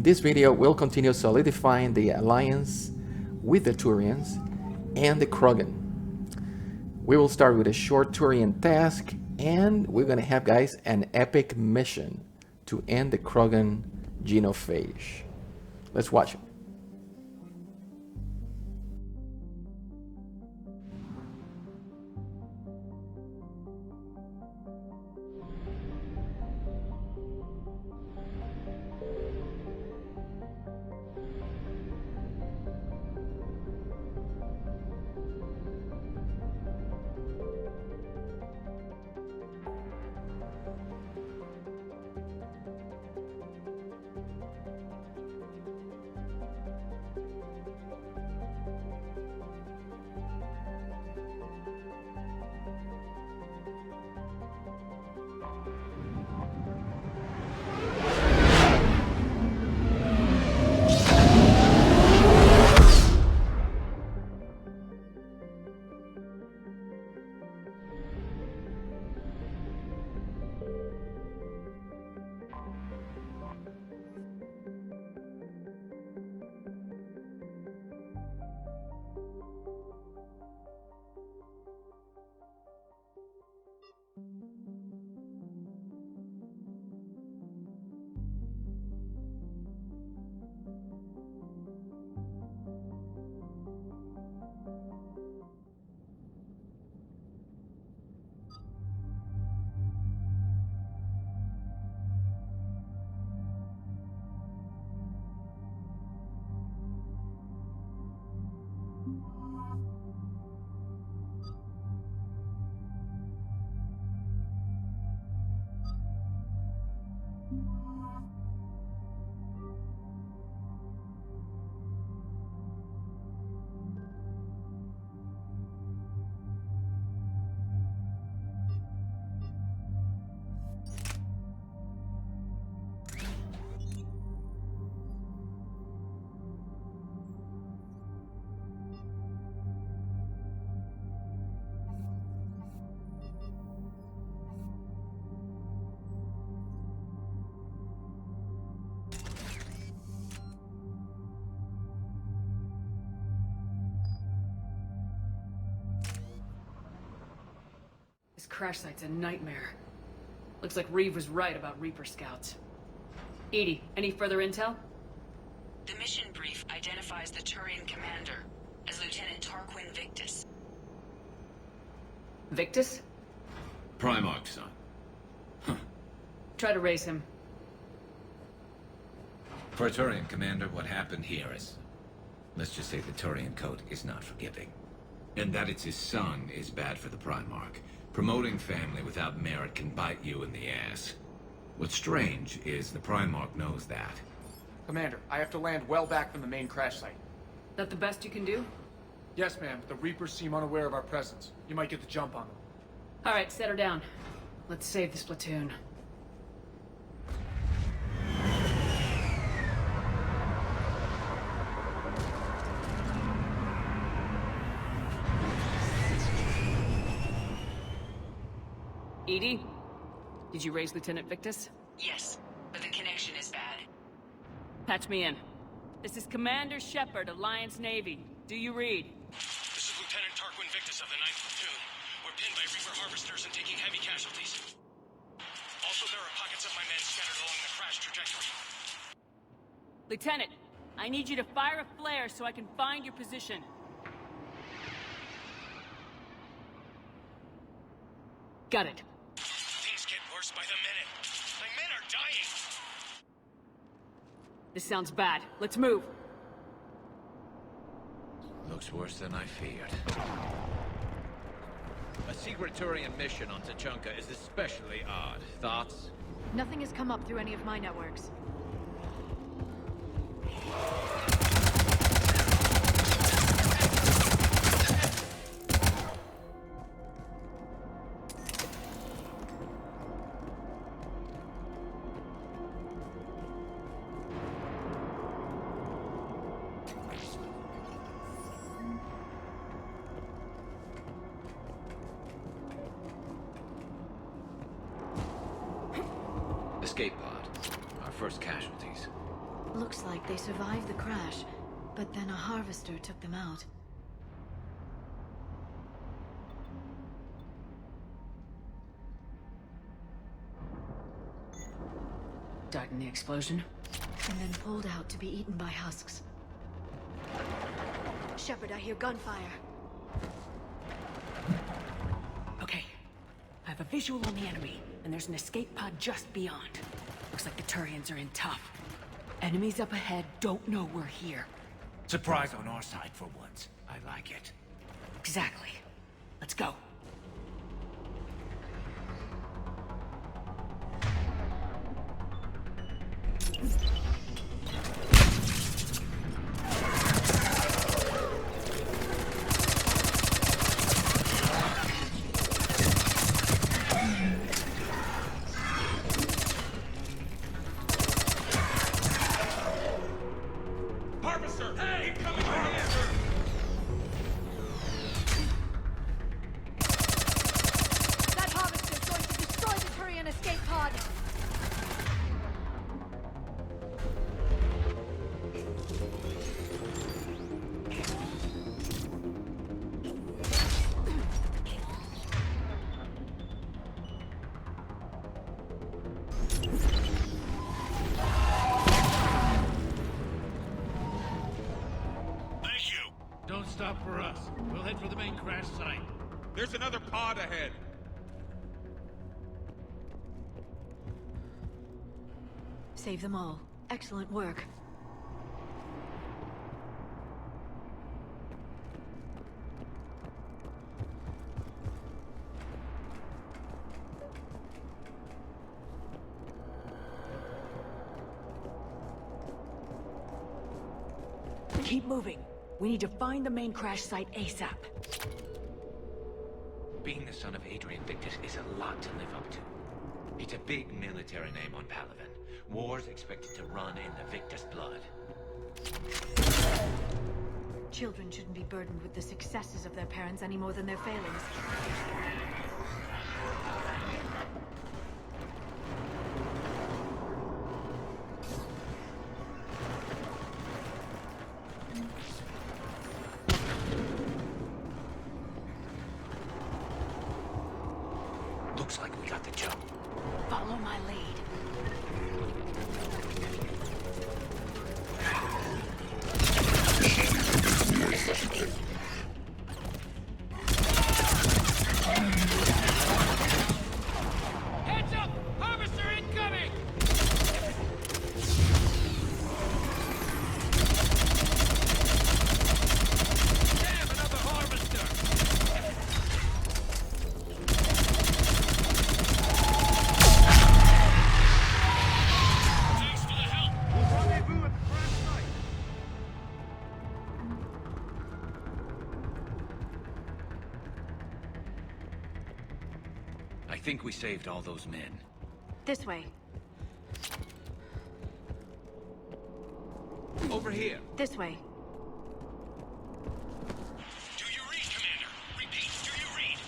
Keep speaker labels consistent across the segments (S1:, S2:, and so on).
S1: this video, we'll continue solidifying the alliance with the Turians and the Krogan. We will start with a short Turian task, and we're gonna have, guys, an epic mission to end the Krogan Genophage. Let's watch it.
S2: This crash site's a nightmare. Looks like Reeve was right about Reaper scouts. Edie, any further intel?
S3: The mission brief identifies the Turian commander as Lieutenant Tarquin Victus.
S2: Victus?
S4: Primarch's son. Huh.
S2: Try to raise him.
S4: For a Turian commander, what happened here is... let's just say the Turian code is not forgiving. And that it's his son is bad for the Primarch. Promoting family without merit can bite you in the ass. What's strange is the Primarch knows that.
S5: Commander, I have to land well back from the main crash site.
S2: That the best you can do?
S5: Yes, ma'am, but the Reapers seem unaware of our presence. You might get the jump on them.
S2: Alright, set her down. Let's save this platoon. Edie? Did you raise Lieutenant Victus?
S3: Yes, but the connection is bad.
S2: Patch me in. This is Commander Shepard, Alliance Navy. Do you read?
S6: This is Lieutenant Tarquin Victus of the 9th Platoon. We're pinned by Reaper harvesters and taking heavy casualties. Also, there are pockets of my men scattered along the crash trajectory.
S2: Lieutenant, I need you to fire a flare so I can find your position. Got it.
S6: Things get worse by the minute. My men are dying!
S2: This sounds bad. Let's move.
S4: Looks worse than I feared.
S7: A secret Turian mission on Tachanka is especially odd. Thoughts?
S8: Nothing has come up through any of my networks.
S7: Escape pod. Our first casualties.
S8: Looks like they survived the crash, but then a harvester took them out.
S2: Died in the explosion?
S8: And then pulled out to be eaten by husks. Shepard, I hear gunfire.
S2: Okay. I have a visual on the enemy, and there's an escape pod just beyond. Looks like the Turians are in tough. Enemies up ahead don't know we're here.
S4: Surprise on our side for once. I like it.
S2: Exactly. Let's go.
S6: Harvester! Hey! Incoming commander!
S8: That harvester's going to destroy the Turian escape pod!
S6: Thank you!
S7: Don't stop for us. We'll head for the main crash site.
S6: There's another pod ahead.
S8: Save them all. Excellent work.
S2: Keep moving. We need to find the main crash site ASAP.
S4: Being the son of Adrian Victus is a lot to live up to. It's a big military name on Palaven. War's expected to run in the Victus blood.
S8: Children shouldn't be burdened with the successes of their parents any more than their failings.
S4: Looks like we got the jump.
S2: Follow my lead.
S6: Heads up! Harvester incoming! Damn, another harvester! Thanks for the help! We'll rendezvous at the crash site.
S4: I think we saved all those men.
S8: This way.
S7: Over here.
S8: This way.
S6: Do you read, Commander? Repeat, do you read?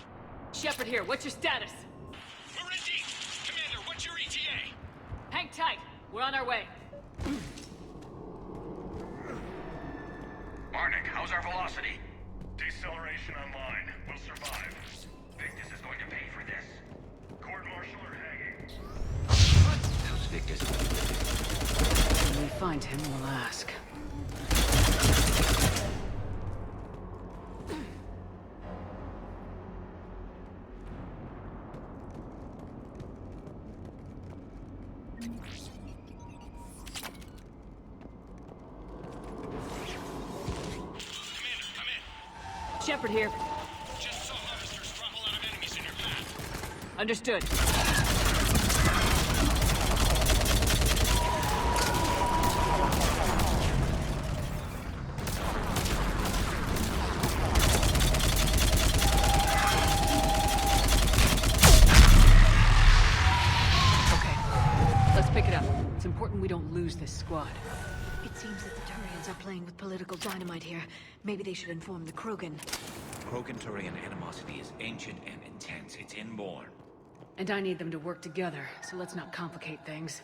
S2: Shepard here, what's your status?
S6: We're in deep. Commander, what's your ETA?
S2: Hang tight. We're on our way.
S6: Marnik, how's our velocity? Deceleration online. We'll survive. Victus is going to pay for this. Court-martial or hanging?
S4: How's Victus?
S2: When we find him, we'll ask.
S6: Commander, come in.
S2: Shepard here.
S6: Just saw harvesters drop a lot of enemies in your path.
S2: Understood. Okay. Let's pick it up. It's important we don't lose this squad.
S8: It seems that the Turians are playing with political dynamite here. Maybe they should inform the Krogan.
S4: Krogan-Turian animosity is ancient and intense. It's inborn.
S2: And I need them to work together, so let's not complicate things.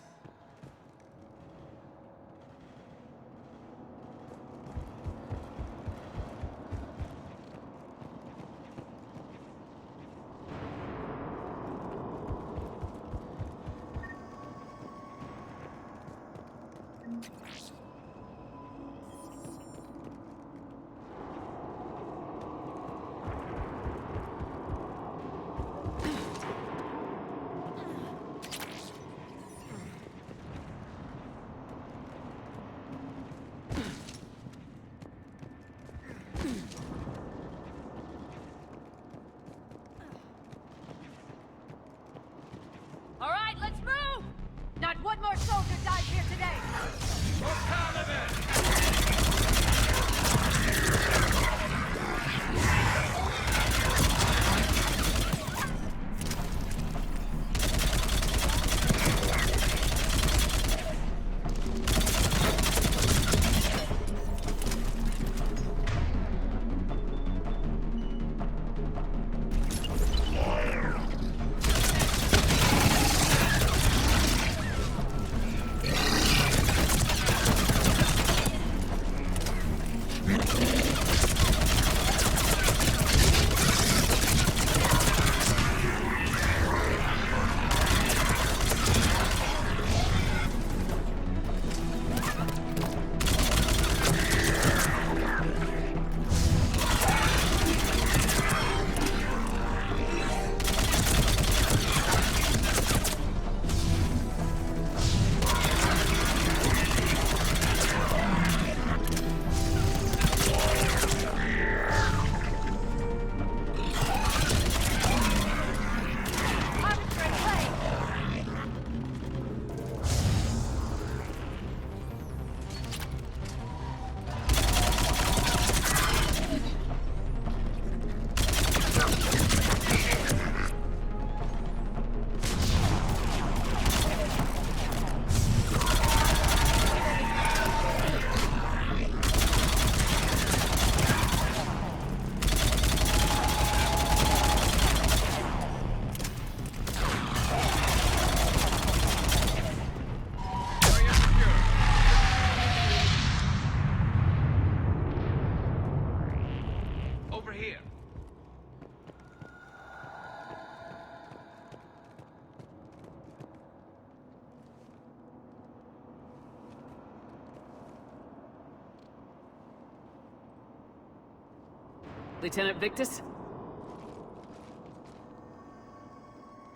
S2: Lieutenant Victus?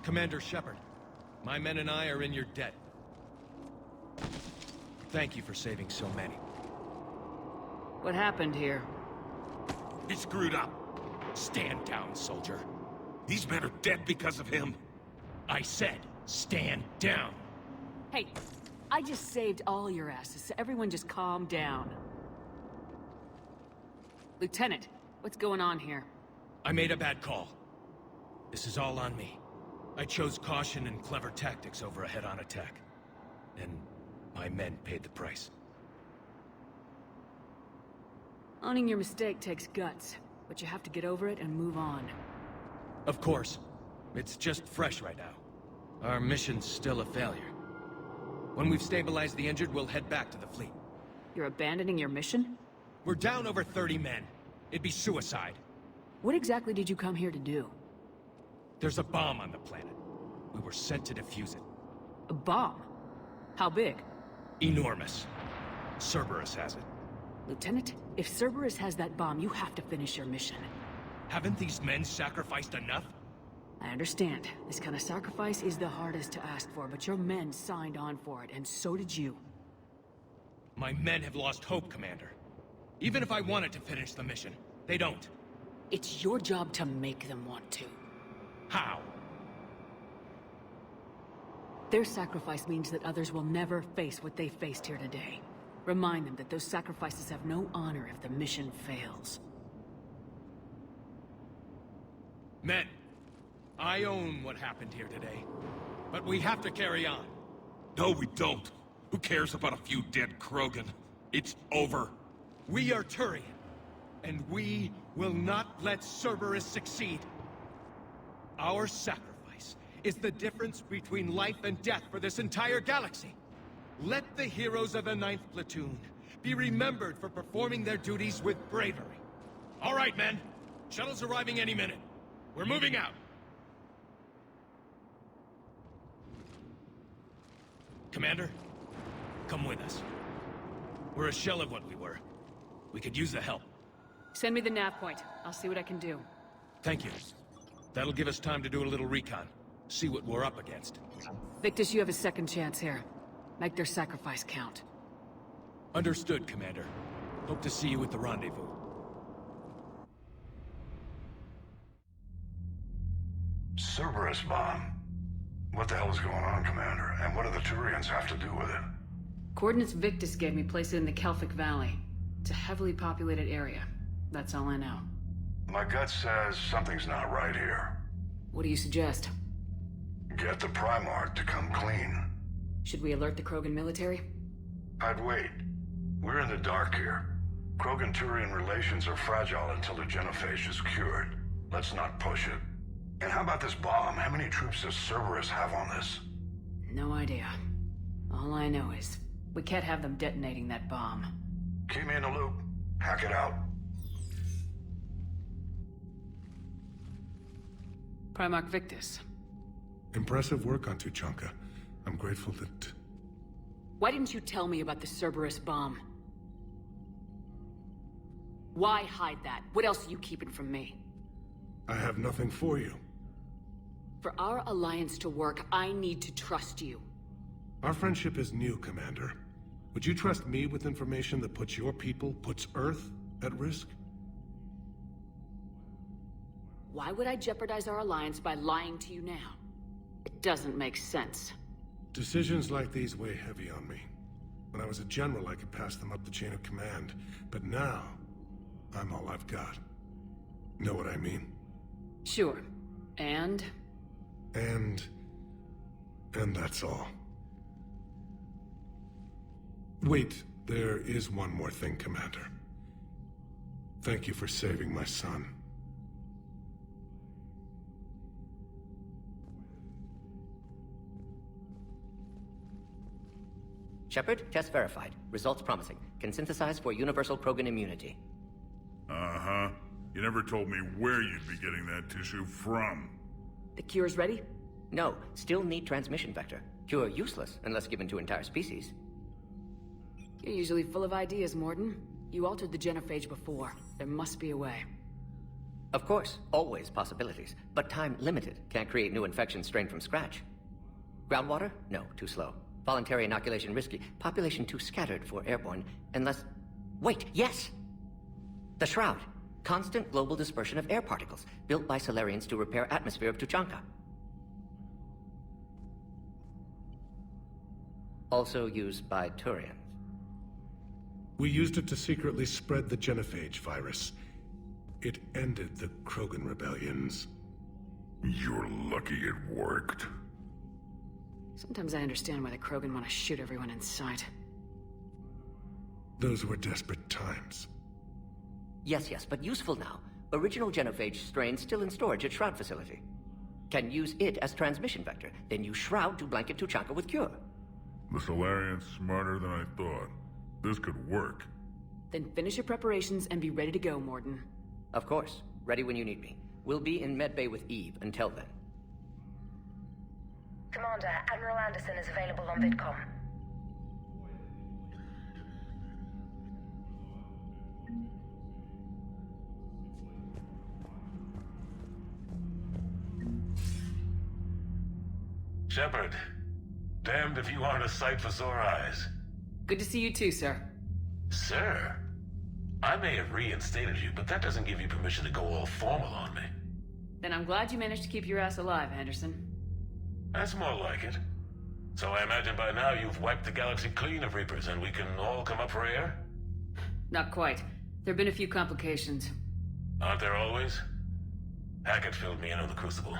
S6: Commander Shepard, my men and I are in your debt. Thank you for saving so many.
S2: What happened here?
S9: He screwed up. Stand down, soldier. These men are dead because of him. I said, stand down.
S2: Hey, I just saved all your asses, so everyone just calm down. Lieutenant, what's going on here?
S6: I made a bad call. This is all on me. I chose caution and clever tactics over a head-on attack. And my men paid the price.
S2: Owning your mistake takes guts, but you have to get over it and move on.
S6: Of course. It's just fresh right now. Our mission's still a failure. When we've stabilized the injured, we'll head back to the fleet.
S2: You're abandoning your mission?
S6: We're down over 30 men. It'd be suicide.
S2: What exactly did you come here to do?
S6: There's a bomb on the planet. We were sent to defuse it.
S2: A bomb? How big?
S6: Enormous. Cerberus has it.
S2: Lieutenant, if Cerberus has that bomb, you have to finish your mission.
S6: Haven't these men sacrificed enough?
S2: I understand. This kind of sacrifice is the hardest to ask for, but your men signed on for it, and so did you.
S6: My men have lost hope, Commander. Even if I wanted to finish the mission, they don't.
S2: It's your job to make them want to.
S6: How?
S2: Their sacrifice means that others will never face what they faced here today. Remind them that those sacrifices have no honor if the mission fails.
S6: Men, I own what happened here today. But we have to carry on.
S9: No, we don't. Who cares about a few dead Krogan? It's over.
S6: We are Turian, and we will not let Cerberus succeed. Our sacrifice is the difference between life and death for this entire galaxy. Let the heroes of the 9th Platoon be remembered for performing their duties with bravery. All right, men. Shuttle's arriving any minute. We're moving out. Commander, come with us. We're a shell of what we were. We could use the help.
S2: Send me the nav point. I'll see what I can do.
S6: Thank you. That'll give us time to do a little recon. See what we're up against.
S2: Victus, you have a second chance here. Make their sacrifice count.
S6: Understood, Commander. Hope to see you at the rendezvous.
S10: Cerberus bomb. What the hell is going on, Commander? And what do the Turians have to do with it?
S2: Coordinates Victus gave me place it in the Kelphic Valley. It's a heavily populated area. That's all I know.
S10: My gut says something's not right here.
S2: What do you suggest?
S10: Get the Primarch to come clean.
S2: Should we alert the Krogan military?
S10: I'd wait. We're in the dark here. Krogan-Turian relations are fragile until the Genophage is cured. Let's not push it. And how about this bomb? How many troops does Cerberus have on this?
S2: No idea. All I know is, we can't have them detonating that bomb.
S10: Keep me in the loop. Hackett out.
S2: Primarch Victus.
S11: Impressive work on Tuchanka. I'm grateful that...
S2: Why didn't you tell me about the Cerberus bomb? Why hide that? What else are you keeping from me?
S11: I have nothing for you.
S2: For our alliance to work, I need to trust you.
S11: Our friendship is new, Commander. Would you trust me with information that puts your people, puts Earth, at risk?
S2: Why would I jeopardize our alliance by lying to you now? It doesn't make sense.
S11: Decisions like these weigh heavy on me. When I was a general, I could pass them up the chain of command. But now, I'm all I've got. Know what I mean?
S2: Sure. And
S11: that's all. Wait, there is one more thing, Commander. Thank you for saving my son.
S12: Shepard, test verified. Results promising. Can synthesize for universal Krogan immunity.
S13: Uh-huh. You never told me where you'd be getting that tissue from.
S2: the cure's ready?
S12: No, still need transmission vector. Cure useless unless given to entire species.
S2: You're usually full of ideas, Morden. You altered the genophage before. There must be a way.
S12: Of course, always possibilities, but time limited. Can't create new infection strain from scratch. Groundwater? No, too slow. Voluntary inoculation risky. Population too scattered for airborne, unless... Wait, yes! The Shroud. Constant global dispersion of air particles, built by Solarians to repair atmosphere of Tuchanka. Also used by Turians.
S11: We used it to secretly spread the genophage virus. It ended the Krogan rebellions.
S13: You're lucky it worked.
S2: Sometimes I understand why the Krogan want to shoot everyone in sight.
S11: Those were desperate times.
S12: Yes, but useful now. Original genophage strain still in storage at Shroud facility. Can use it as transmission vector, then use Shroud to blanket Tuchanka with cure.
S13: The Solarian's smarter than I thought. This could work.
S2: Then finish your preparations and be ready to go, Morden.
S12: Of course. Ready when you need me. We'll be in medbay with Eve until then.
S14: Commander, Admiral Anderson is available on VidCom.
S10: Shepard, damned if you aren't a sight for sore eyes.
S2: Good to see you too, sir.
S10: Sir? I may have reinstated you, but that doesn't give you permission to go all formal on me.
S2: Then I'm glad you managed to keep your ass alive, Anderson.
S10: That's more like it. So I imagine by now you've wiped the galaxy clean of Reapers and we can all come up for air?
S2: Not quite. There've been a few complications.
S10: Aren't there always? Hackett filled me in on the Crucible.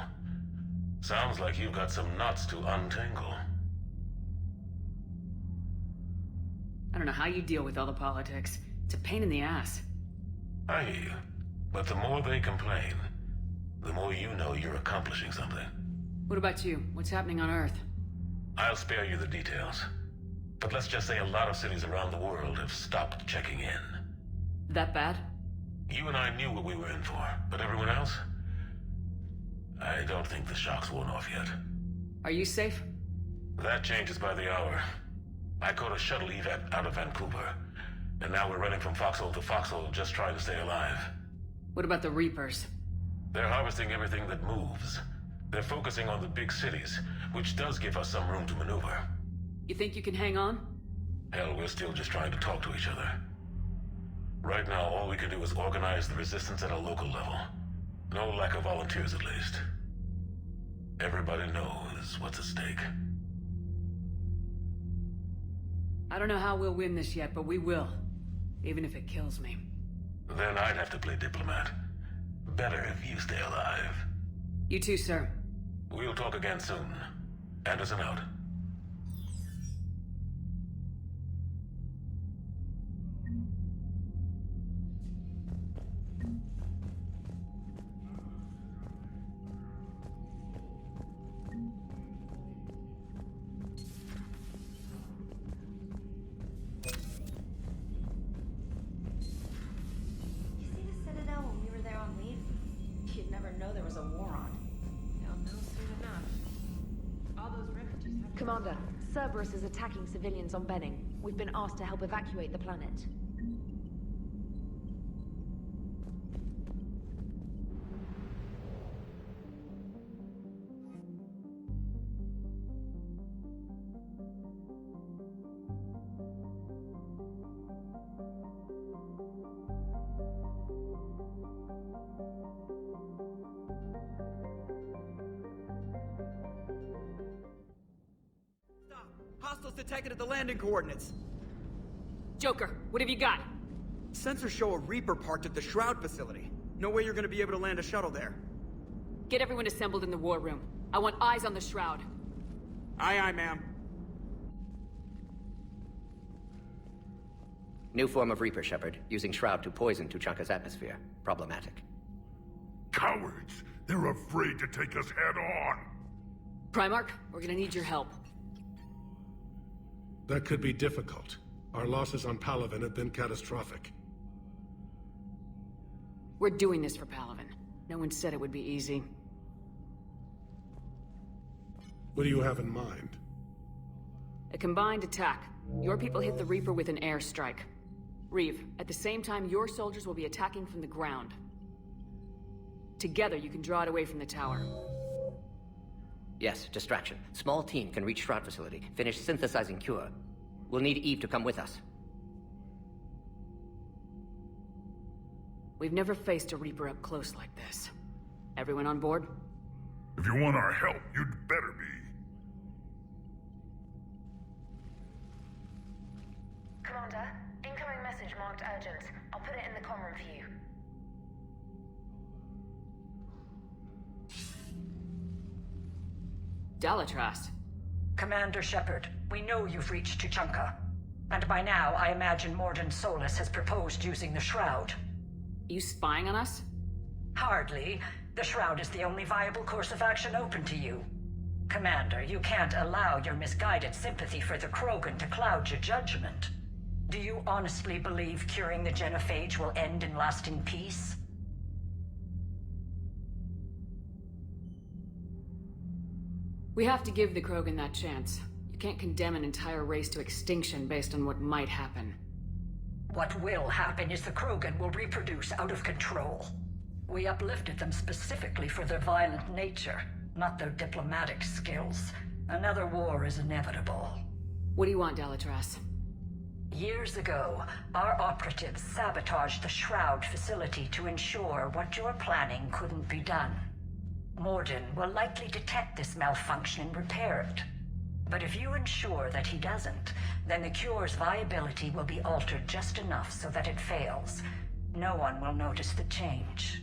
S10: Sounds like you've got some knots to untangle.
S2: I don't know how you deal with all the politics. It's a pain in the ass.
S10: I hear you. But the more they complain, the more you know you're accomplishing something.
S2: What about you? What's happening on Earth?
S10: I'll spare you the details. But let's just say a lot of cities around the world have stopped checking in.
S2: That bad?
S10: You and I knew what we were in for, but everyone else? I don't think the shock's worn off yet.
S2: Are you safe?
S10: That changes by the hour. I caught a shuttle evac out of Vancouver, and now we're running from foxhole to foxhole just trying to stay alive.
S2: What about the Reapers?
S10: They're harvesting everything that moves. They're focusing on the big cities, which does give us some room to maneuver.
S2: You think you can hang on?
S10: Hell, we're still just trying to talk to each other. Right now, all we can do is organize the resistance at a local level. No lack of volunteers, at least. Everybody knows what's at stake.
S2: I don't know how we'll win this yet, but we will. Even if it kills me.
S10: Then I'd have to play diplomat. Better if you stay alive.
S2: You too, sir.
S10: We'll talk again soon. Anderson out.
S15: there's a war on. They'll know soon enough. All those refugees have to...
S8: Commander, Cerberus is attacking civilians on Benning. We've been asked to help evacuate the planet.
S16: Hostiles detected at the landing coordinates.
S2: Joker, what have you got?
S16: Sensors show a Reaper parked at the Shroud facility. No way you're gonna be able to land a shuttle there.
S2: Get everyone assembled in the war room. I want eyes on the Shroud.
S16: Aye, aye, ma'am.
S12: New form of Reaper, Shepard, using Shroud to poison Tuchanka's atmosphere. Problematic.
S13: Cowards! They're afraid to take us head on!
S2: Primarch, we're gonna need your help.
S11: That could be difficult. Our losses on Palaven have been catastrophic.
S2: We're doing this for Palaven. No one said it would be easy.
S11: What do you have in mind?
S2: A combined attack. Your people hit the Reaper with an airstrike. Reeve, at the same time, your soldiers will be attacking from the ground. Together, you can draw it away from the tower.
S12: Yes, distraction. Small team can reach Shroud facility, finish synthesizing cure. We'll need Eve to come with us.
S2: We've never faced a Reaper up close like this. Everyone on board?
S13: If you want our help, you'd better be.
S14: Commander, incoming message marked urgent. I'll put it in the comm room for you.
S2: Dalatras.
S17: Commander Shepard, we know you've reached Tuchanka. And by now, I imagine Morden Solus has proposed using the Shroud.
S2: You spying on us?
S17: Hardly. The Shroud is the only viable course of action open to you. Commander, you can't allow your misguided sympathy for the Krogan to cloud your judgment. Do you honestly believe curing the Genophage will end in lasting peace?
S2: We have to give the Krogan that chance. You can't condemn an entire race to extinction based on what might happen.
S17: What will happen is the Krogan will reproduce out of control. We uplifted them specifically for their violent nature, not their diplomatic skills. Another war is inevitable.
S2: What do you want, Dalatras?
S17: Years ago, our operatives sabotaged the Shroud facility to ensure what you're planning couldn't be done. Morden will likely detect this malfunction and repair it. But if you ensure that he doesn't, then the cure's viability will be altered just enough so that it fails. No one will notice the change.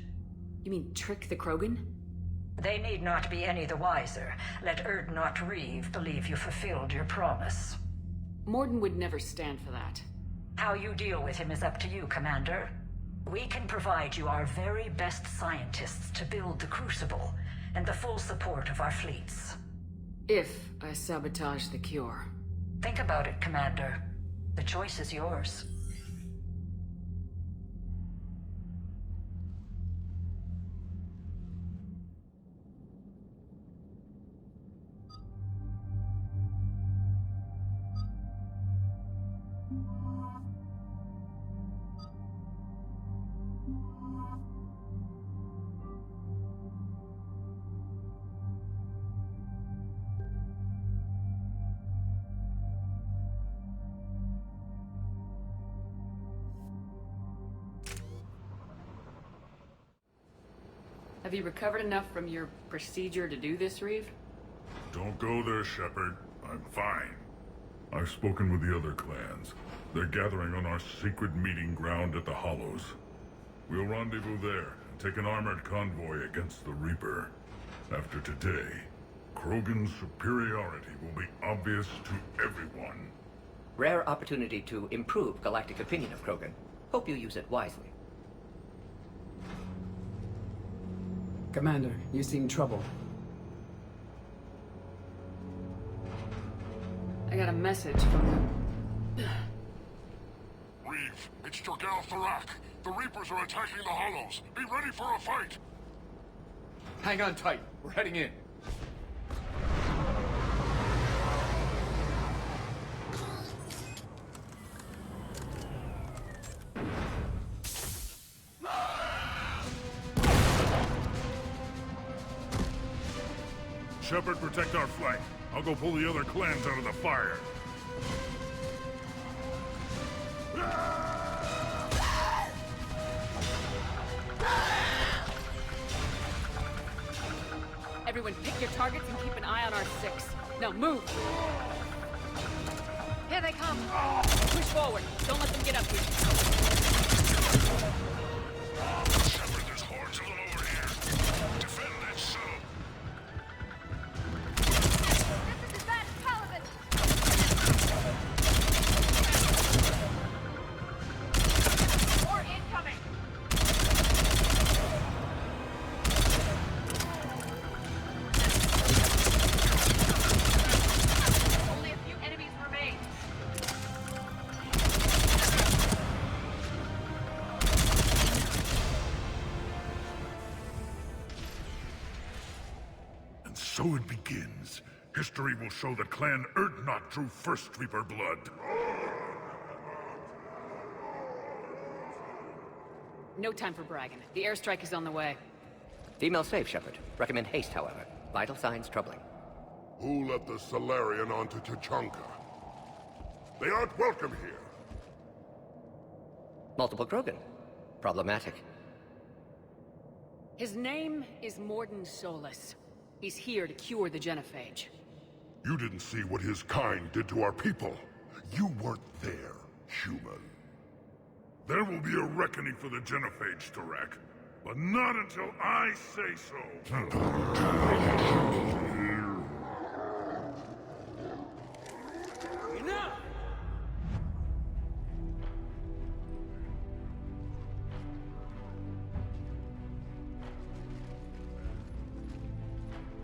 S2: You mean trick the Krogan?
S17: They need not be any the wiser. Let Erdnot Reeve believe you fulfilled your promise.
S2: Morden would never stand for that.
S17: How you deal with him is up to you, Commander. We can provide you our very best scientists to build the Crucible, and the full support of our fleets.
S2: If I sabotage the cure.
S17: Think about it, Commander. The choice is yours.
S2: Have you recovered enough from your procedure to do this, Reeve?
S13: Don't go there, Shepard. I'm fine. I've spoken with the other clans. They're gathering on our secret meeting ground at the Hollows. We'll rendezvous there and take an armored convoy against the Reaper. After today, Krogan's superiority will be obvious to everyone.
S12: Rare opportunity to improve galactic opinion of Krogan. Hope you use it wisely.
S18: Commander, you seem troubled.
S2: I got a message from them.
S19: Reeve, it's Jorgal Tharak. The Reapers are attacking the Hollows. Be ready for a fight!
S5: Hang on tight. We're heading in.
S13: Shepard, protect our flank. I'll go pull the other clans out of the fire.
S2: Everyone pick your targets and keep an eye on our 6. Now move!
S8: Here they come!
S2: Push forward. Don't let them get up here.
S13: Shepard, there's hordes of them over here. Defend that shuttle.
S8: This is advanced Taliban! More incoming! Only a few enemies remain.
S13: And so it begins. History will show that Clan Erdnot drew first Reaper blood.
S2: No time for bragging. The airstrike is on the way.
S12: Female safe, Shepard. Recommend haste, however. Vital signs troubling.
S19: Who let the Solarian onto Tachanka? They aren't welcome here.
S12: Multiple Krogan. Problematic.
S2: His name is Morden Solus. He's here to cure the Genophage.
S19: You didn't see what his kind did to our people. You weren't there, human.
S13: There will be a reckoning for the Genophage, Tarak. But not until I say so.
S16: Enough!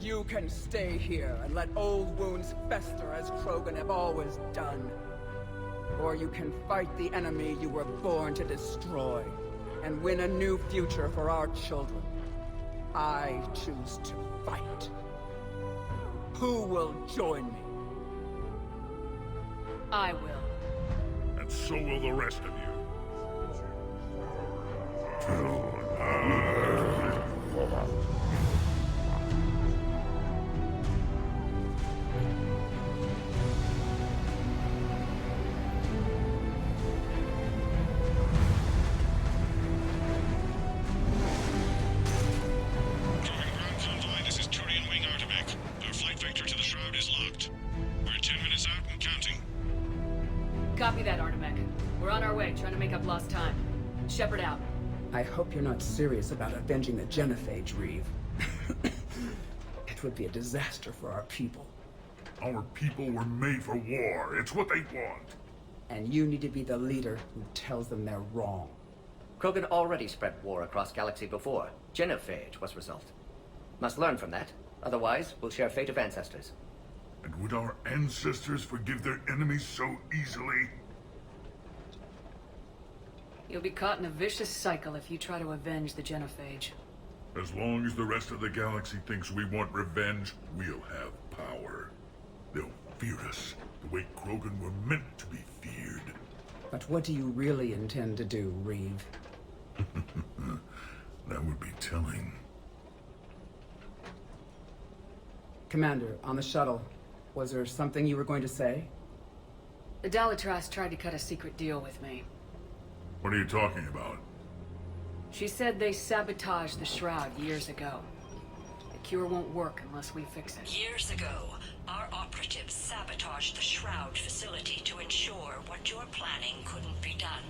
S16: You can stay here and let old wounds fester as Krogan have always done. Or you can fight the enemy you were born to destroy, and win a new future for our children. I choose to fight. Who will join me?
S2: I will.
S13: And so will the rest of you.
S2: Copy that, Artemek. We're on our way, trying to make up lost time. Shepard out.
S18: I hope you're not serious about avenging the Genophage, Reeve. It would be a disaster for our people.
S13: Our people were made for war. It's what they want.
S18: And you need to be the leader who tells them they're wrong.
S12: Krogan already spread war across galaxy before. Genophage was result. Must learn from that. Otherwise, we'll share fate of ancestors.
S13: And would our ancestors forgive their enemies so easily?
S2: You'll be caught in a vicious cycle if you try to avenge the Genophage.
S13: As long as the rest of the galaxy thinks we want revenge, we'll have power. They'll fear us the way Krogan were meant to be feared.
S18: But what do you really intend to do, Reeve?
S13: That would be telling.
S18: Commander, on the shuttle, was there something you were going to say?
S2: The Dalitras tried to cut a secret deal with me.
S13: What are you talking about?
S2: She said they sabotaged the Shroud years ago. The cure won't work unless we fix it.
S17: Years ago, our operatives sabotaged the Shroud facility to ensure what you're planning couldn't be done.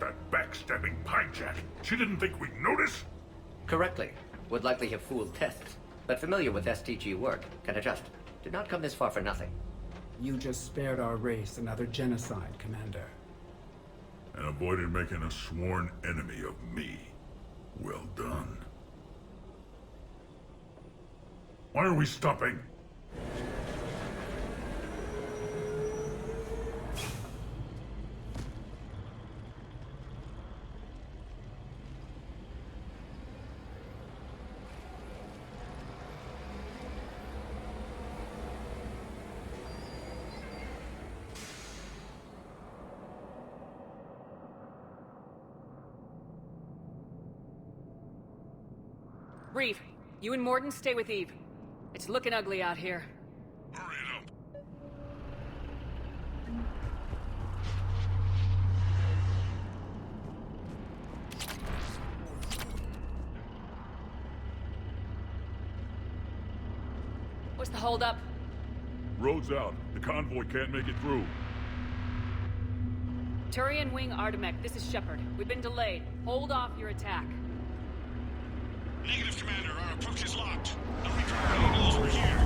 S13: That backstabbing pinejack. She didn't think we'd notice?
S12: Correctly. Would likely have fooled tests. But familiar with STG work, can adjust. Did not come this far for nothing.
S18: You just spared our race another genocide, Commander.
S13: And avoided making a sworn enemy of me. Well done. Why are we stopping?
S2: Reeve, you and Morden stay with Eve. It's looking ugly out here.
S19: Hurry it up.
S2: What's the holdup?
S13: Road's out. The convoy can't make it through.
S2: Turian Wing Artemek, this is Shepard. We've been delayed. Hold off your attack.
S9: Negative, Commander. Our approach is locked. The Reaper already knows we're here.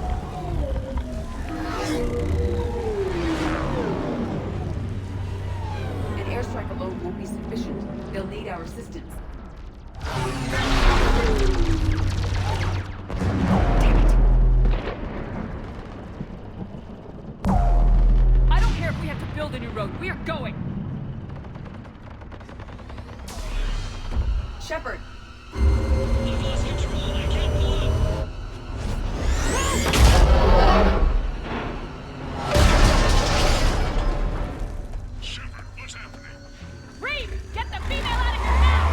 S16: An airstrike alone won't be sufficient. They'll need our assistance.
S2: I don't care if we have to build a new road. We are going!
S16: Shepard!
S9: I've lost control. I can't pull up.
S19: Shepard, what's happening?
S2: Reeve! Get the female out of here now!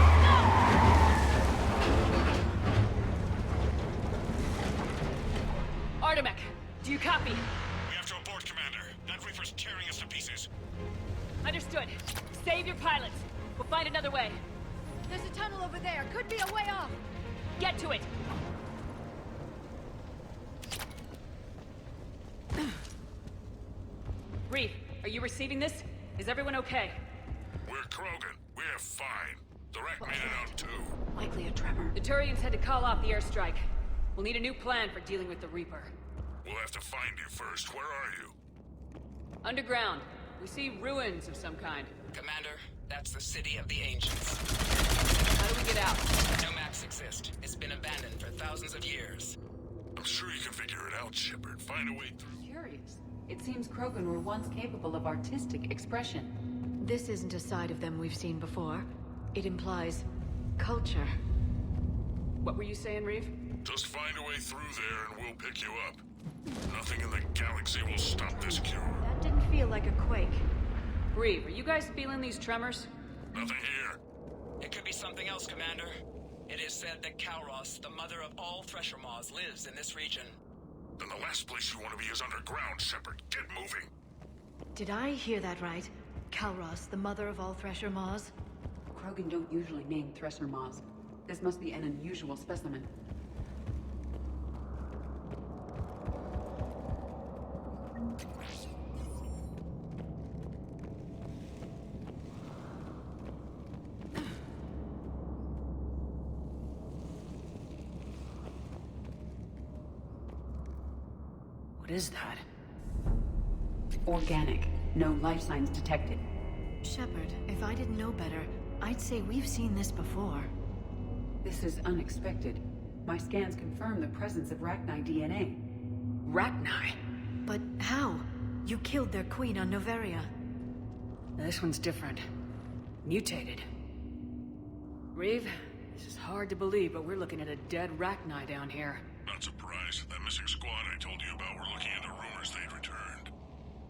S2: No! Artemek, do you copy?
S9: We have to abort, Commander. That Reaper's tearing us to pieces.
S2: Understood. Save your pilots. We'll find another way.
S8: There's a tunnel over there. Could be a way off.
S2: Get to it! Reeve, are you receiving this? Is everyone okay?
S19: We're Krogan. We're fine. The wreck made it out too.
S8: Likely a tremor.
S2: The Turians had to call off the airstrike. We'll need a new plan for dealing with the Reaper.
S19: We'll have to find you first. Where are you?
S2: Underground. We see ruins of some kind.
S20: Commander, that's the City of the Ancients.
S2: How do we get out?
S20: No maps exist. It's been abandoned for thousands of years.
S19: I'm sure you can figure it out, Shepard. Find a way through.
S16: Curious. It seems Krogan were once capable of artistic expression.
S8: This isn't a side of them we've seen before. It implies culture.
S2: What were you saying, Reeve?
S19: Just find a way through there and we'll pick you up. Nothing in the galaxy will stop this cure.
S8: That didn't feel like a quake.
S2: Reeve, are you guys feeling these tremors?
S19: Nothing here.
S20: It could be something else, Commander. It is said that Kalros, the mother of all Thresher Maws, lives in this region.
S19: Then the last place you want to be is underground, Shepard. Get moving.
S8: Did I hear that right? Kalros, the mother of all Thresher Maws?
S16: Krogan don't usually name Thresher Maws. This must be an unusual specimen.
S2: What is that?
S16: Organic. No life signs detected.
S8: Shepard, if I didn't know better, I'd say we've seen this before.
S16: This is unexpected. My scans confirm the presence of Rachni DNA.
S2: Rachni?
S8: But how? You killed their queen on Noveria.
S2: This one's different. Mutated. Reeve, this is hard to believe, but we're looking at a dead Rachni down here.
S19: Not surprised. That missing squad I told you about were looking into rumors they'd returned.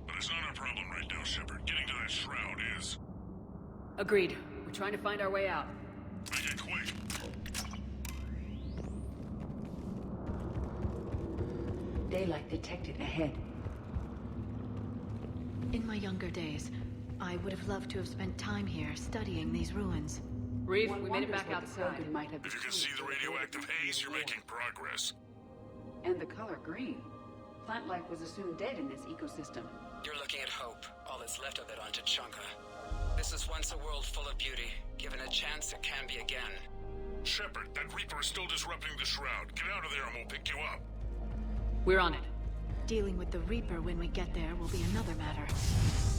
S19: But it's not our problem right now, Shepard. Getting to that shroud is.
S2: Agreed. We're trying to find our way out.
S19: Make it quick.
S16: Daylight detected ahead.
S8: In my younger days, I would have loved to have spent time here studying these ruins.
S2: Reeve, we made it back outside.
S19: If you can see the radioactive haze, you're making progress.
S16: And the color green. Plant life was assumed dead in this ecosystem.
S20: You're looking at hope, all that's left of it on Tachanka. This is once a world full of beauty. Given a chance, it can be again.
S19: Shepard, that Reaper is still disrupting the shroud. Get out of there and we'll pick you up.
S2: We're on it.
S8: Dealing with the Reaper when we get there will be another matter.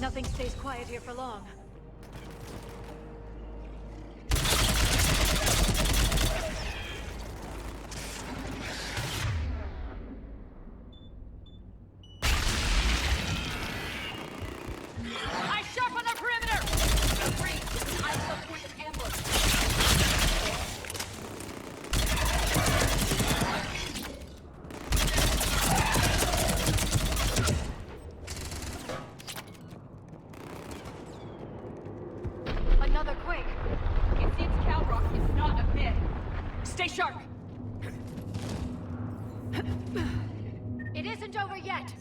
S8: Nothing stays quiet here for long.
S2: Eyes sharp on the perimeter!
S16: I still point an ambush.
S8: Another quake.
S2: It seems Calrock is not a myth. Stay sharp!
S8: isn't over yet!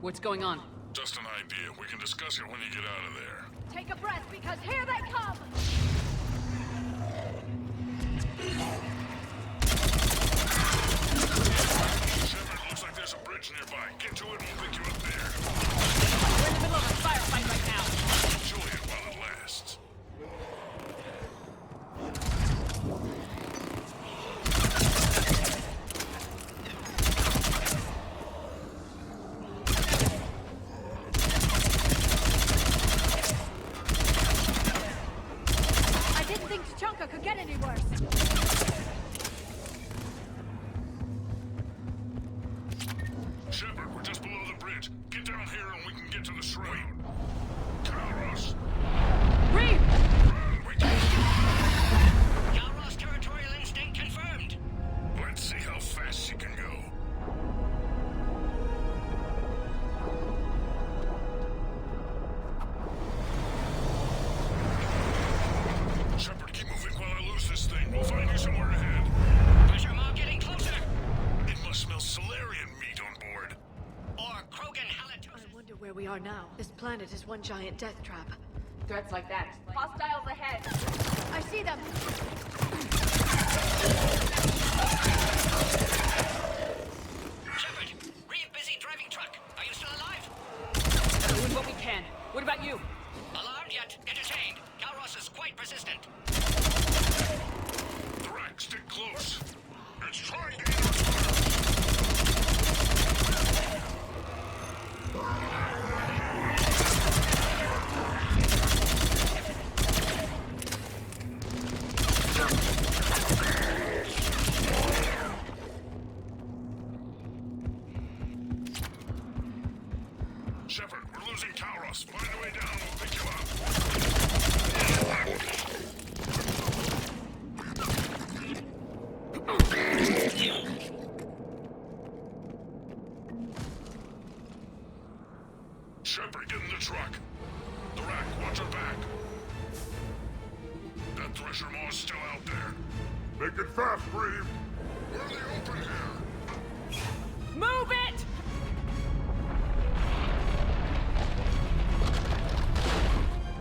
S20: What's going on?
S19: Just an idea. We can discuss it when you get out of there.
S8: Take a breath, because here they come!
S19: Shepard, looks like there's a bridge nearby. Get to it and we'll pick you up there.
S20: We're in the middle of a firefight right now.
S19: Enjoy it while it lasts.
S8: Could get any worse.
S19: Shepard, we're just below the bridge. Get down here and we can get to the shroud. Kalros!
S20: Reeve!
S12: Kalros territorial instinct confirmed.
S19: Let's see how fast she can go. Shepard, keep moving while I lose this thing. We'll find you somewhere ahead.
S12: Pressure mark getting closer.
S19: It must smell Solarian meat on board.
S12: Or Krogan halitosis.
S8: I wonder where we are now. This planet is one giant death trap.
S15: Threats like that. Hostiles ahead.
S8: I see them!
S12: Shepard, Reeve busy driving truck. Are you still alive?
S20: Doing what we can. What about you?
S12: Alarmed yet? Entertained. Kalros is quite persistent.
S19: Thrak, stick close. It's trying to get us. Shepard, we're losing Kalros. Find a way down and we'll pick you up. Shepard, get in the truck. Thrak, watch your back. That Thresher Maw's still out there. Make it fast, Reeve. We're in the open here.
S20: Move it!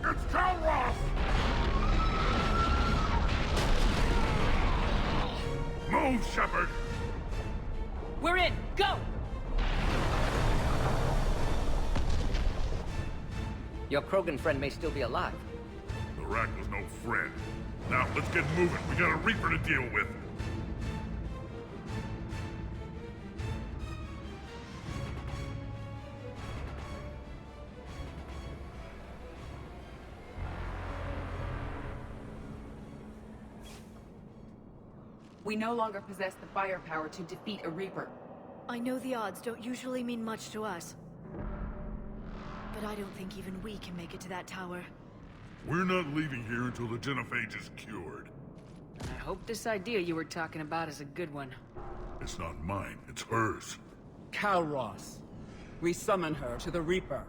S19: It's Kalros! Move, Shepard!
S20: We're in! Go!
S12: Your Krogan friend may still be alive.
S19: The rat was no friend. Now, let's get moving. We got a Reaper to deal with.
S15: We no longer possess the firepower to defeat a Reaper.
S8: I know the odds don't usually mean much to us. But I don't think even we can make it to that tower.
S19: We're not leaving here until the Genophage is cured.
S20: I hope this idea you were talking about is a good one.
S19: It's not mine, it's hers.
S16: Kalros. We summon her to the Reaper.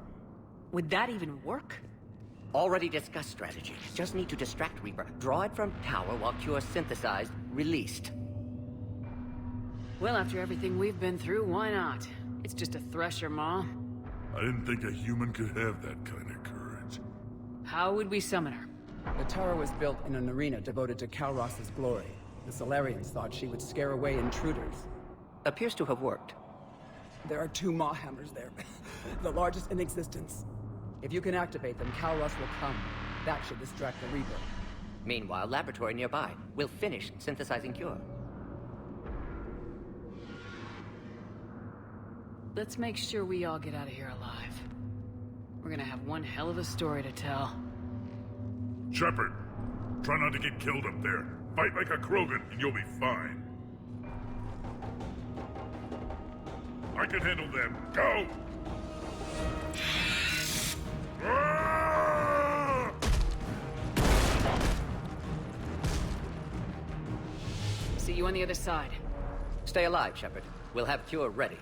S20: Would that even work?
S12: Already discussed strategy. Just need to distract Reaper. Draw it from tower while Cure synthesized, released.
S20: Well, after everything we've been through, why not? It's just a Thresher Maw.
S19: I didn't think a human could have that kind of courage.
S20: How would we summon her?
S16: The tower was built in an arena devoted to Kalros' glory. The Solarians thought she would scare away intruders.
S12: Appears to have worked.
S16: There are 2 Maw hammers there. The largest in existence. If you can activate them, Calrus will come. That should distract the Reaper.
S12: Meanwhile, laboratory nearby. We'll finish synthesizing cure.
S2: Let's make sure we all get out of here alive. We're gonna have one hell of a story to tell.
S13: Shepard, try not to get killed up there. Fight like a Krogan and you'll be fine. I can handle them. Go! Ah!
S2: See you on the other side.
S12: Stay alive, Shepard. We'll have cure ready.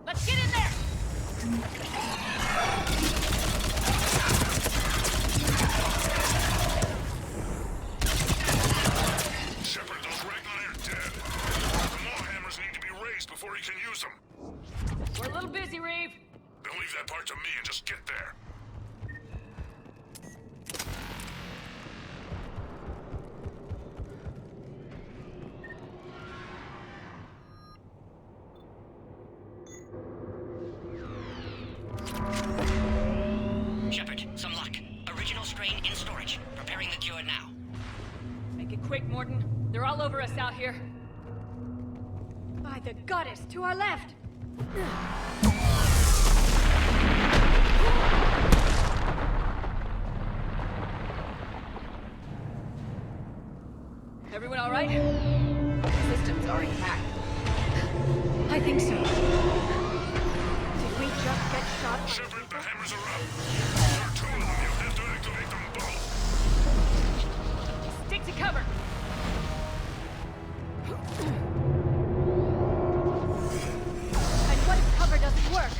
S2: Let's get in there!
S19: Shepard, those Ragnar are dead. The Maw hammers need to be raised before he can use them.
S2: We're a little busy, Reeve.
S19: Then leave that part to me and just get there.
S21: Shepard, some luck. Original strain in storage. Preparing the cure now.
S2: Make it quick, Morton. They're all over us out here.
S8: By the goddess, to our left!
S2: Everyone all right? Systems are intact.
S8: I think so. Did we just get shot?
S19: Shepard, the hammers are up. There are 2 of them. You'll have to activate them both.
S2: Stick to cover.
S8: And what if cover doesn't work?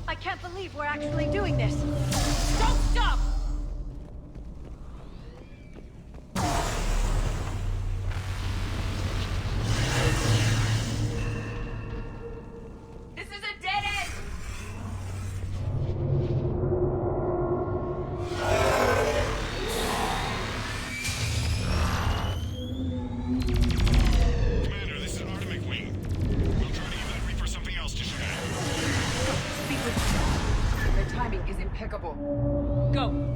S8: I can't believe we're actually doing this.
S2: Don't stop! This is a dead end!
S19: Commander, this is Artemis Wing. We'll try to give that Reaper something else to shoot at.
S2: Speak with them. Their timing is impeccable. Go!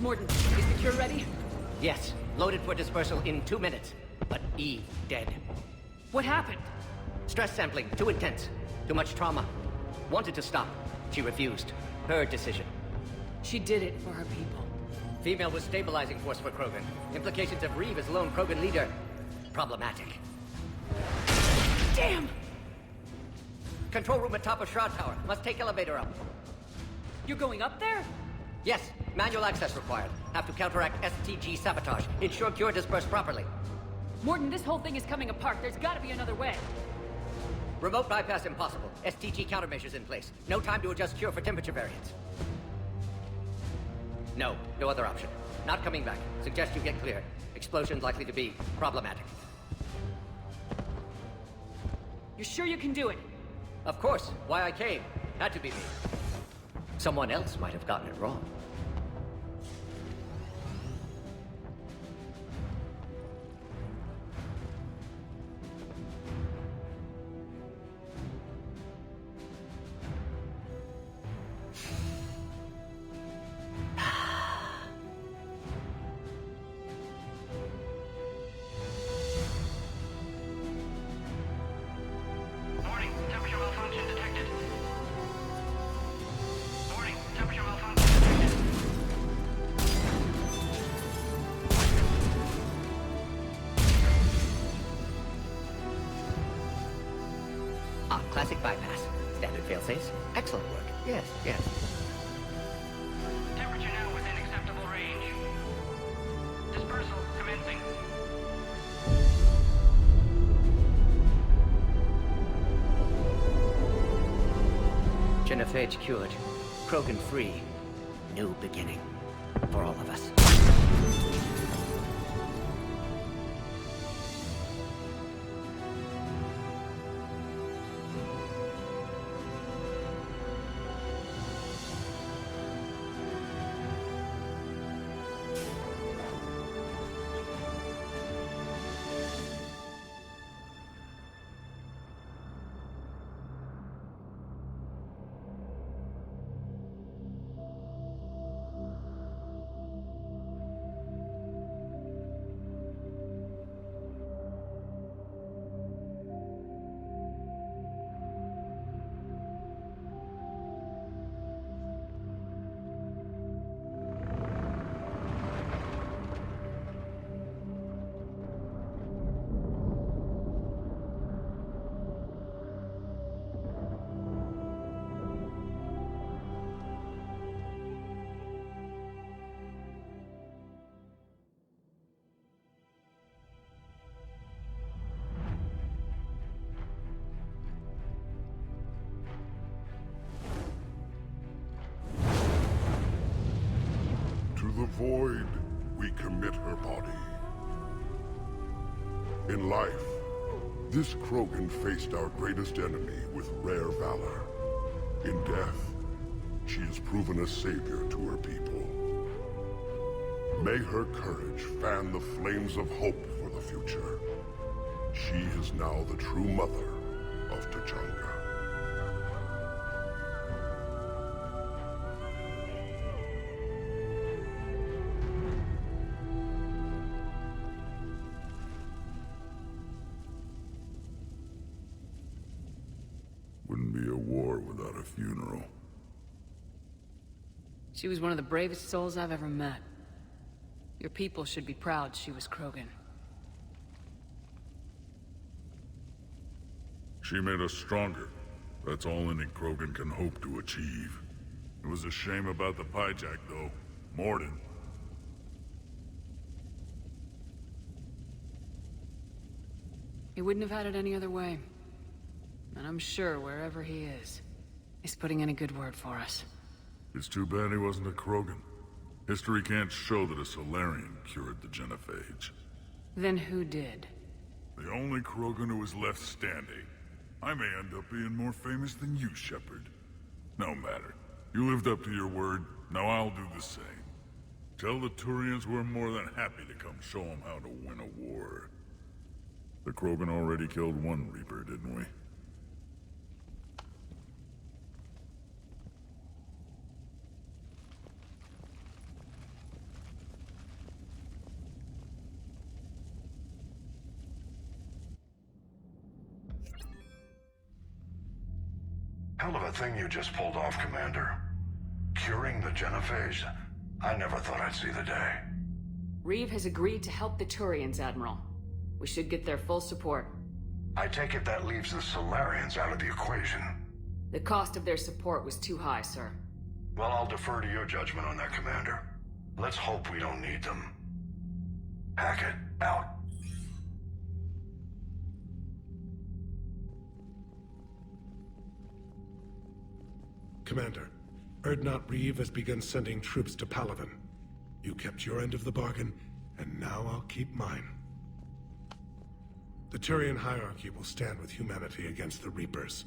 S2: Morden, is the cure ready?
S12: Yes, loaded for dispersal in 2 minutes. But Eve dead.
S2: What happened?
S12: Stress sampling, too intense. Too much trauma. Wanted to stop. She refused. Her decision.
S2: She did it for her people.
S12: Female was stabilizing force for Krogan. Implications of Reeve as lone Krogan leader. Problematic.
S2: Damn!
S12: Control room at top of Shroud Tower. Must take elevator up.
S2: You're going up there?
S12: Yes, manual access required. Have to counteract STG sabotage. Ensure cure dispersed properly.
S2: Morden, this whole thing is coming apart. There's gotta be another way.
S12: Remote bypass impossible. STG countermeasures in place. No time to adjust cure for temperature variance. No other option. Not coming back. Suggest you get clear. Explosion's likely to be problematic.
S2: You're sure you can do it?
S12: Of course. Why I came. Had to be me. Someone else might have gotten it wrong.
S21: Warning, temperature malfunction detected. Warning, temperature malfunction detected.
S12: Ah, classic bypass. Standard failsafes. Excellent work. Yes.
S21: Temperature now within acceptable range. Dispersal commencing.
S12: Genophage cured. Krogan free. New beginning. For all of us.
S13: To the void, we commit her body. In life, this Krogan faced our greatest enemy with rare valor. In death, she has proven a savior to her people. May her courage fan the flames of hope for the future. She is now the true mother of Tuchanka. Wouldn't be a war without a funeral.
S2: She was one of the bravest souls I've ever met. Your people should be proud she was Krogan.
S13: She made us stronger. That's all any Krogan can hope to achieve. It was a shame about the hijack, though. Morden.
S2: He wouldn't have had it any other way. And I'm sure wherever he is, he's putting in a good word for us.
S13: It's too bad he wasn't a Krogan. History can't show that a Solarian cured the Genophage.
S2: Then who did?
S13: The only Krogan who is left standing. I may end up being more famous than you, Shepard. No matter. You lived up to your word, now I'll do the same. Tell the Turians we're more than happy to come show them how to win a war. The Krogan already killed one Reaper, didn't we?
S10: Hell of a thing you just pulled off, Commander. Curing the Genophage? I never thought I'd see the day.
S2: Reeve has agreed to help the Turians, Admiral. We should get their full support.
S10: I take it that leaves the Solarians out of the equation.
S2: The cost of their support was too high, sir.
S10: Well, I'll defer to your judgment on that, Commander. Let's hope we don't need them. Hackett, out.
S11: Commander, Erdnot Reeve has begun sending troops to Palaven. You kept your end of the bargain, and now I'll keep mine. The Turian hierarchy will stand with humanity against the Reapers.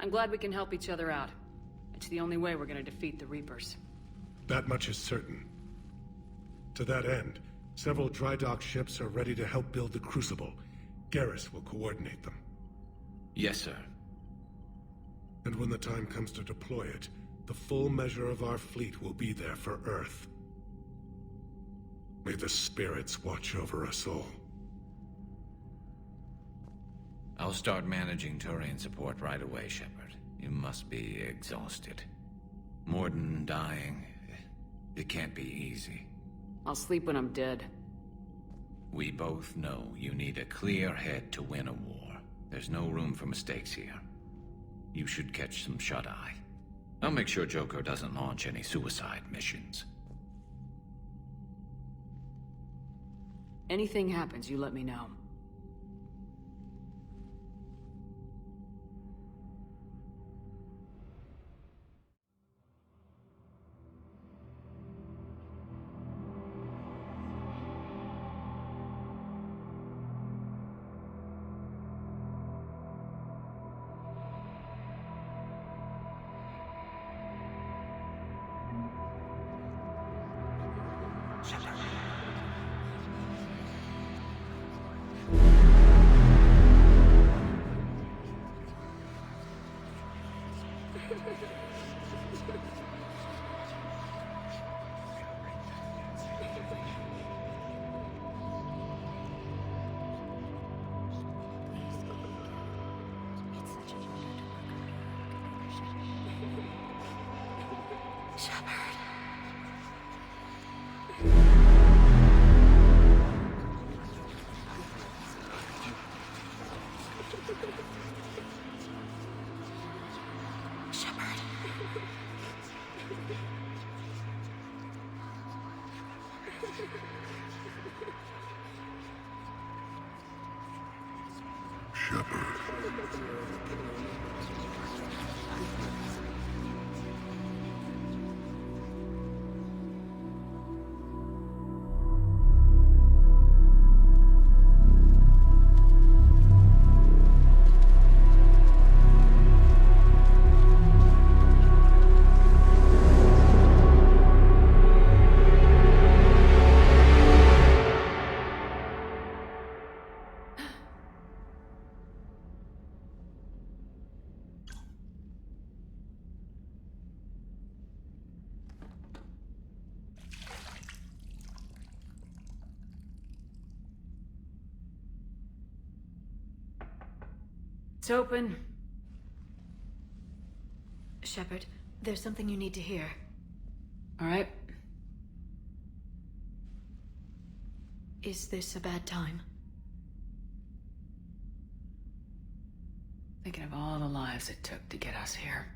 S2: I'm glad we can help each other out. It's the only way we're gonna defeat the Reapers.
S11: That much is certain. To that end, several dry dock ships are ready to help build the Crucible. Garrus will coordinate them.
S4: Yes, sir.
S11: And when the time comes to deploy it, the full measure of our fleet will be there for Earth. May the spirits watch over us all.
S4: I'll start managing Turian support right away, Shepard. You must be exhausted. Morden dying, it can't be easy.
S2: I'll sleep when I'm dead.
S4: We both know you need a clear head to win a war. There's no room for mistakes here. You should catch some shut-eye. I'll make sure Joker doesn't launch any suicide missions.
S2: Anything happens, you let me know. It's open.
S8: Shepard, there's something you need to hear.
S2: All right.
S8: Is this a bad time?
S2: Thinking of all the lives it took to get us here.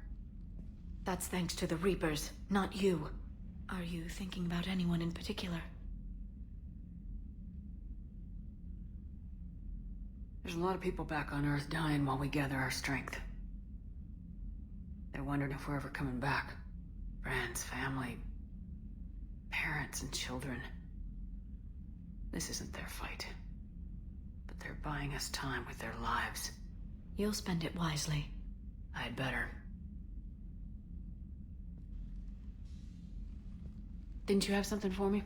S8: That's thanks to the Reapers, not you. Are you thinking about anyone in particular?
S2: There's a lot of people back on Earth dying while we gather our strength. They're wondering if we're ever coming back. Friends, family, parents, and children. This isn't their fight. But they're buying us time with their lives.
S8: You'll spend it wisely.
S2: I'd better. Didn't you have something for me?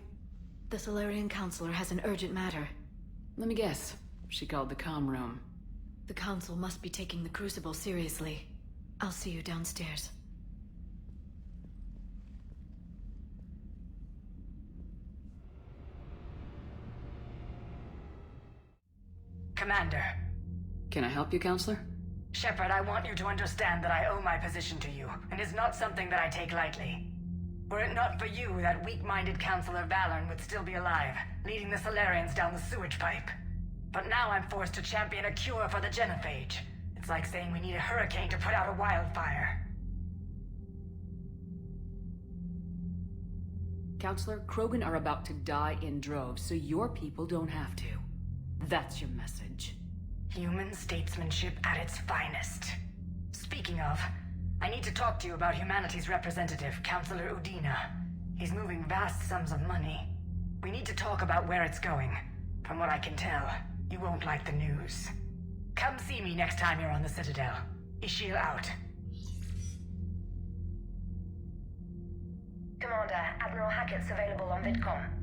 S8: The Solarian Counselor has an urgent matter.
S2: Let me guess. She called the comm room.
S8: The Council must be taking the Crucible seriously. I'll see you downstairs.
S17: Commander.
S2: Can I help you, Counselor?
S14: Shepard, I want you to understand that I owe my position to you, and it's not something that I take lightly. Were it not for you, that weak-minded Counselor Valorn would still be alive, leading the Solarians down the sewage pipe. But now I'm forced to champion a cure for the Genophage. It's like saying we need a hurricane to put out a wildfire.
S2: Counselor, Krogan are about to die in droves, so your people don't have to. That's your message.
S14: Human statesmanship at its finest. Speaking of, I need to talk to you about humanity's representative, Counselor Udina. He's moving vast sums of money. We need to talk about where it's going. From what I can tell, you won't like the news. Come see me next time you're on the Citadel. Ishil out. Commander, Admiral Hackett's available on VidCom.